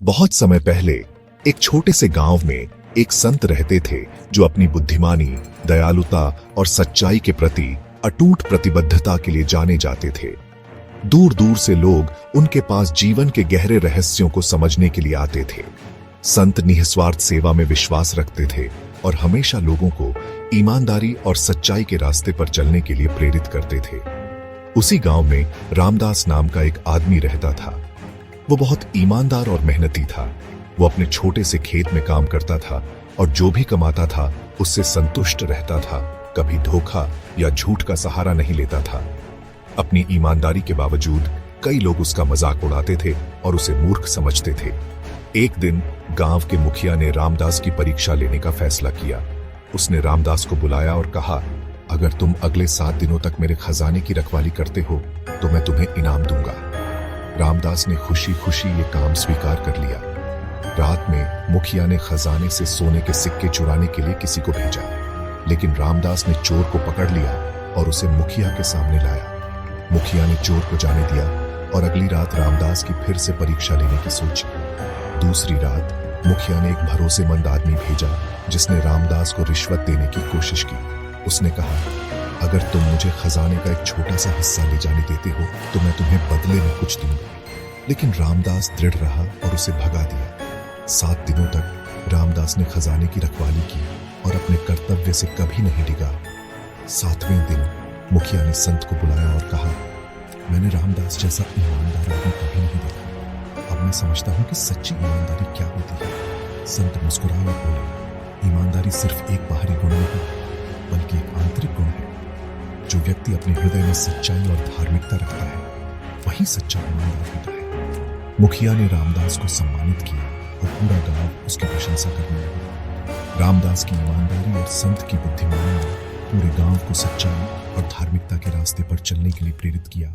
बहुत समय पहले एक छोटे से गांव में एक संत रहते थे जो अपनी बुद्धिमानी, दयालुता और सच्चाई के प्रति अटूट प्रतिबद्धता के लिए जाने जाते थे। दूर दूर से लोग उनके पास जीवन के गहरे रहस्यों को समझने के लिए आते थे। संत निस्वार्थ सेवा में विश्वास रखते थे और हमेशा लोगों को ईमानदारी और सच्चाई के रास्ते पर चलने के लिए प्रेरित करते थे। उसी गांव में रामदास नाम का एक आदमी रहता था। वो बहुत ईमानदार और मेहनती था। वो अपने छोटे से खेत में काम करता था और जो भी कमाता था उससे संतुष्ट रहता था। कभी धोखा या झूठ का सहारा नहीं लेता था। अपनी ईमानदारी के बावजूद कई लोग उसका मजाक उड़ाते थे और उसे मूर्ख समझते थे। एक दिन गांव के मुखिया ने रामदास की परीक्षा लेने का फैसला किया। उसने रामदास को बुलाया और कहा, अगर तुम अगले 7 दिनों तक मेरे खजाने की रखवाली करते हो तो मैं तुम्हें इनाम दूंगा। रामदास ने खुशी खुशी ये काम स्वीकार कर लिया। रात में मुखिया ने खजाने से सोने के सिक्के चुराने के लिए किसी को भेजा, लेकिन रामदास ने चोर को पकड़ लिया और उसे मुखिया के सामने लाया। मुखिया ने चोर को जाने दिया और अगली रात रामदास की फिर से परीक्षा लेने की सोची। दूसरी रात मुखिया ने एक भरोसेमंद आदमी भेजा जिसने रामदास को रिश्वत देने की कोशिश की। उसने कहा, अगर तुम मुझे खजाने का एक छोटा सा हिस्सा ले जाने देते हो तो मैं तुम्हें बदले में कुछ दूंगा। लेकिन रामदास दृढ़ रहा और उसे भगा दिया। 7 दिनों तक रामदास ने खजाने की रखवाली की और अपने कर्तव्य से कभी नहीं डिगा। 7वें दिन मुखिया ने संत को बुलाया और कहा, मैंने रामदास जैसा ईमानदार आदमी कभी नहीं देखा। अब मैं समझता हूं कि सच्ची ईमानदारी क्या होती है। संत मुस्कुराए और बोले, ईमानदारी सिर्फ एक बाहरी गुण नहीं बल्कि एक आंतरिक गुण है। जो व्यक्ति अपने हृदय में सच्चाई और धार्मिकता रखता है वही सच्चा ईमानदार होता है। मुखिया ने रामदास को सम्मानित किया और पूरा गांव उसकी प्रशंसा करने लगा। रामदास की ईमानदारी और संत की बुद्धिमानी ने पूरे गांव को सच्चाई और धार्मिकता के रास्ते पर चलने के लिए प्रेरित किया।